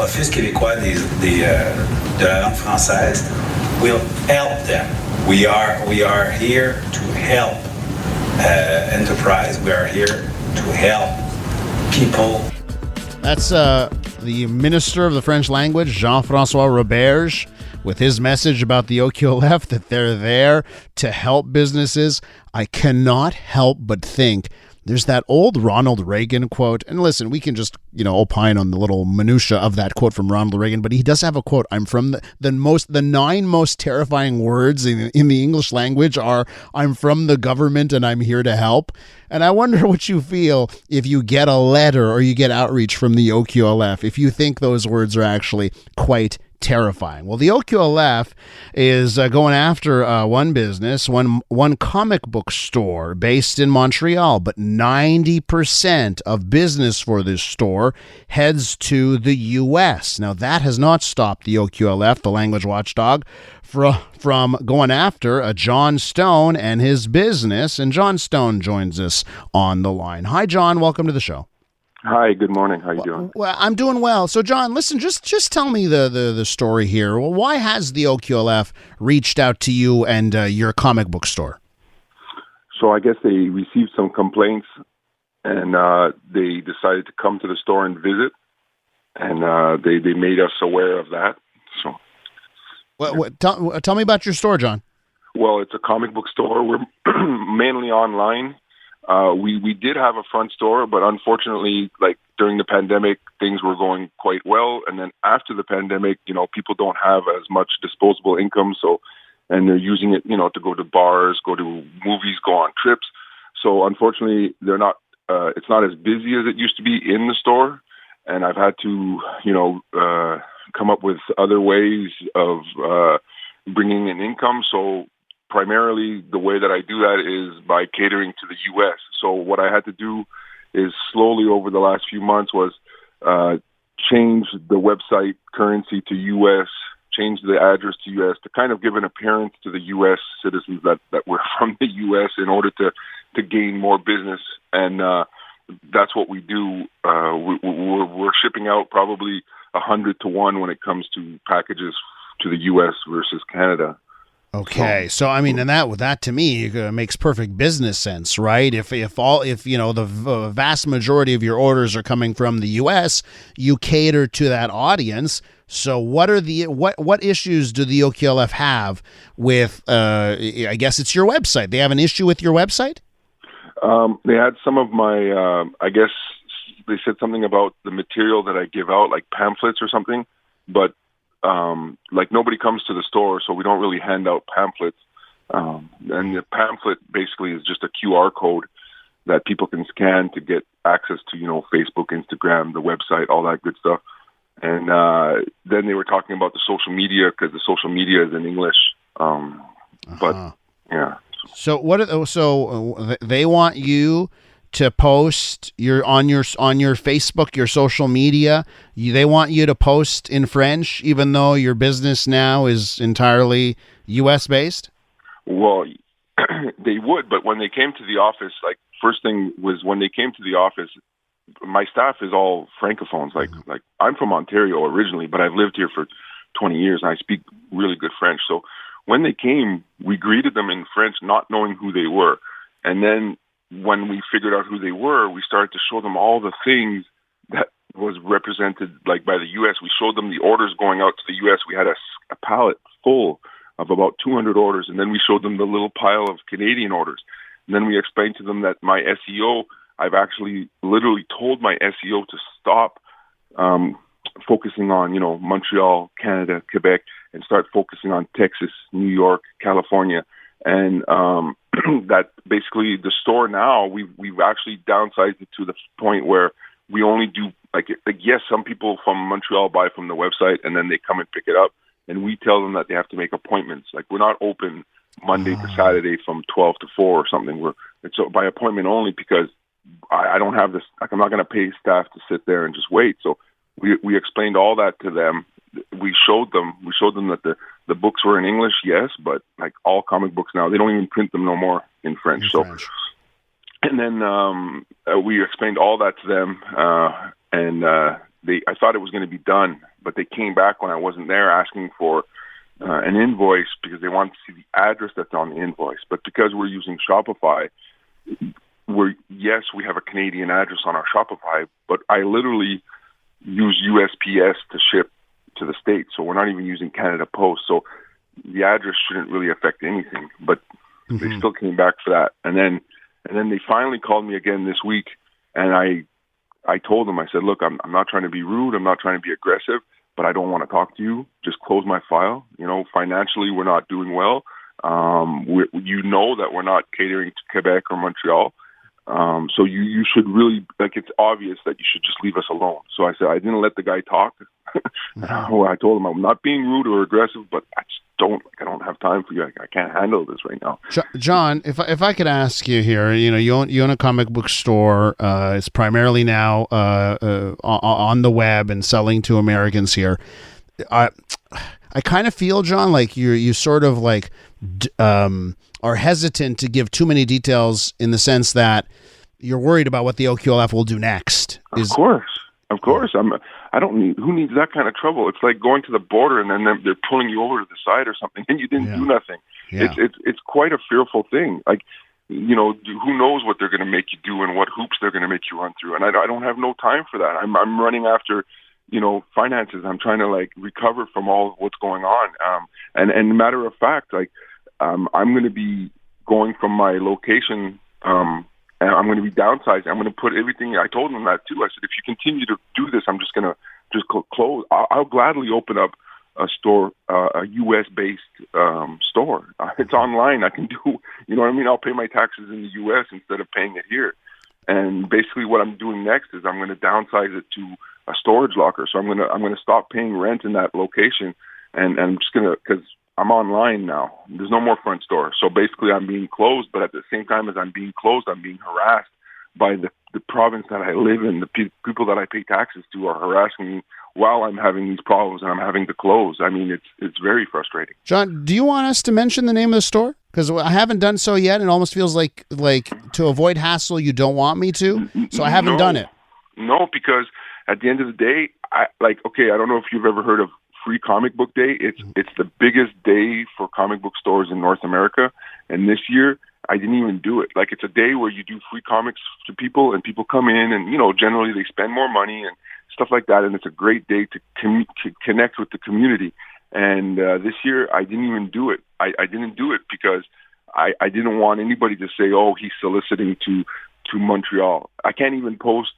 Office québécois de la langue française will help them. We are here to help enterprise. We are here to help people. That's the Minister of the French language, Jean-François Roberge, with his message about the OQLF, that they're there to help businesses. I cannot help but think there's that old Ronald Reagan quote. And listen, we can just, opine on the little minutia of that quote from Ronald Reagan, but he does have a quote. I'm from the 9 most terrifying words in the English language are, I'm from the government and I'm here to help. And I wonder what you feel if you get a letter or you get outreach from the OQLF, if you think those words are actually quite terrifying. Well, the OQLF is going after one business, one comic book store based in Montreal, but 90% of business for this store heads to the U.S. Now, that has not stopped the OQLF, the language watchdog, from going after John Stone and his business. And John Stone joins us on the line. Hi, John. Welcome to the show. Hi, good morning. How you doing? Well, I'm doing well. So, John, listen, just tell me the story here. Well, why has the OQLF reached out to you and your comic book store? So I guess they received some complaints, and they decided to come to the store and visit, and they made us aware of that. So, tell me about your store, John. Well, it's a comic book store. We're mainly online. We did have a front store, but unfortunately, like during the pandemic, things were going quite well. And then after the pandemic, people don't have as much disposable income. And they're using it, to go to bars, go to movies, go on trips. So unfortunately, it's not as busy as it used to be in the store. And I've had to, come up with other ways of bringing in income. So primarily, the way that I do that is by catering to the U.S. So what I had to do is slowly over the last few months was change the website currency to U.S., change the address to U.S. to kind of give an appearance to the U.S. citizens that were from the U.S. in order to gain more business. And that's what we do. We're shipping out probably 100 to 1 when it comes to packages to the U.S. versus Canada. Okay, so I mean, and that to me makes perfect business sense, right? If the vast majority of your orders are coming from the U.S., you cater to that audience. So what issues do the OQLF have with? I guess it's your website. They have an issue with your website. They had some of my. I guess they said something about the material that I give out, like pamphlets or something, but. Like nobody comes to the store, so we don't really hand out pamphlets. And the pamphlet basically is just a QR code that people can scan to get access to, Facebook, Instagram, the website, all that good stuff. And then they were talking about the social media because the social media is in English. But yeah. So they want you to post on your Facebook, your social media. They want you to post in French, even though your business now is entirely U.S. based? Well, they would, but when they came to the office, like first thing was when they came to the office, my staff is all francophones. Like I'm from Ontario originally, but I've lived here for 20 years and I speak really good French. So when they came, we greeted them in French, not knowing who they were. And then when we figured out who they were, we started to show them all the things that was represented like by the U.S. We showed them the orders going out to the U.S. We had a pallet full of about 200 orders, and then we showed them the little pile of Canadian orders. And then we explained to them that my SEO, I've actually literally told my SEO to stop focusing on, Montreal, Canada, Quebec, and start focusing on Texas, New York, California. And that basically the store now, we've actually downsized it to the point where we only do like yes, some people from Montreal buy from the website and then they come and pick it up. And we tell them that they have to make appointments. Like we're not open Monday to Saturday from 12 to 4 or something. It's by appointment only because I don't have this. Like I'm not going to pay staff to sit there and just wait. So we explained all that to them. We showed them that the books were in English, yes, but like all comic books now, they don't even print them no more in French. And then we explained all that to them, and I thought it was going to be done, but they came back when I wasn't there asking for an invoice because they wanted to see the address that's on the invoice. But because we're using Shopify, we have a Canadian address on our Shopify, but I literally use USPS to ship to the States. So we're not even using Canada Post. So the address shouldn't really affect anything, but they still came back for that. And then they finally called me again this week, and I told them, I said, look, I'm not trying to be rude. I'm not trying to be aggressive, but I don't want to talk to you. Just close my file. Financially, we're not doing well. You know that we're not catering to Quebec or Montreal. So you should really, it's obvious that you should just leave us alone. So I said, I didn't let the guy talk. I told him I'm not being rude or aggressive, but I don't have time for you. I can't handle this right now. John, if I could ask you here, you own a comic book store. It's primarily now on the web and selling to Americans here. I kind of feel, John, like you sort of are hesitant to give too many details in the sense that you're worried about what the OQLF will do next. Of course. I don't need. Who needs that kind of trouble? It's like going to the border and then they're pulling you over to the side or something, and you didn't do nothing. Yeah. It's quite a fearful thing. Who knows what they're going to make you do and what hoops they're going to make you run through? And I don't have no time for that. I'm running after finances. I'm trying to recover from all of what's going on. And matter of fact, I'm going to be going from my location. And I'm going to be downsizing. I'm going to put everything. I told them that too. I said, if you continue to do this, I'm just going to close. I'll gladly open up a store, a U.S.-based store. It's online. I can do, I'll pay my taxes in the U.S. instead of paying it here. And basically what I'm doing next is I'm going to downsize it to a storage locker. So I'm going to stop paying rent in that location. And I'm just going to, because I'm online now. There's no more front store. So basically I'm being closed, but at the same time as I'm being closed, I'm being harassed by the province that I live in. The people that I pay taxes to are harassing me while I'm having these problems and I'm having to close. I mean, it's very frustrating. John, do you want us to mention the name of the store? Because I haven't done so yet. It almost feels like to avoid hassle, you don't want me to. So I haven't done it. No, because at the end of the day, I don't know if you've ever heard of Free Comic Book Day. It's the biggest day for comic book stores in North America. And this year, I didn't even do it. It's a day where you do free comics to people and people come in and, generally they spend more money and stuff like that. And it's a great day to connect with the community. And this year, I didn't even do it. I didn't do it because I didn't want anybody to say, oh, he's soliciting to Montreal. I can't even post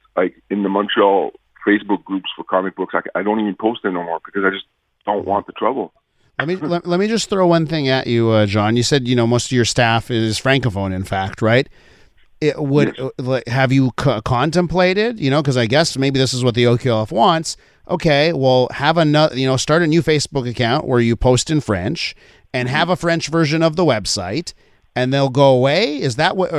in the Montreal Facebook groups for comic books. I don't even post there no more because I just don't want the trouble. Let me just throw one thing at you, John. You said most of your staff is francophone. In fact, right? Have you contemplated? Because I guess maybe this is what the OQLF wants. Okay, well, have another. Start a new Facebook account where you post in French and have a French version of the website, and they'll go away. Is that what,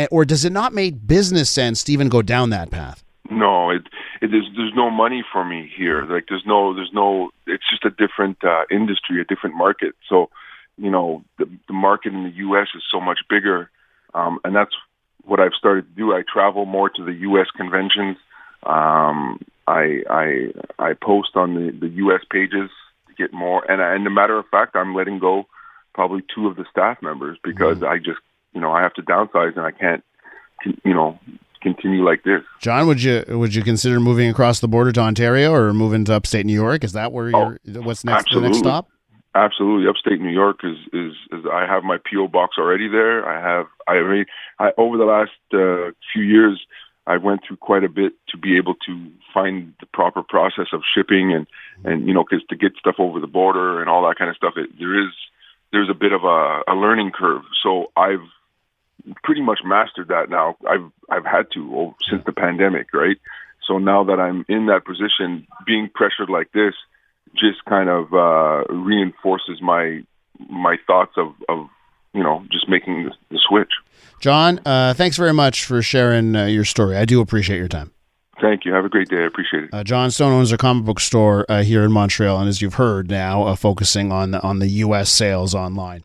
or does it not make business sense to even go down that path? No, there's no money for me here. There's no. It's just a different industry, a different market. So, the market in the U.S. is so much bigger, and that's what I've started to do. I travel more to the U.S. conventions. I post on the U.S. pages to get more, and as a matter of fact, I'm letting go probably 2 of the staff members because I just I have to downsize and I can't continue like this. John, would you consider moving across the border to Ontario or moving to upstate New York? Is that where what's next? The next stop? Absolutely, upstate New York is I have my PO box already there. I over the last few years, I went through quite a bit to be able to find the proper process of shipping and because to get stuff over the border and all that kind of stuff, there's a bit of a learning curve. So I've pretty much mastered that now. I've had to since the pandemic, right? So now that I'm in that position, being pressured like this just kind of reinforces my thoughts of just making the switch. John, thanks very much for sharing your story. I do appreciate your time. Thank you. Have a great day. I appreciate it. John Stone owns a comic book store here in Montreal, and as you've heard now, focusing on the U.S. sales online.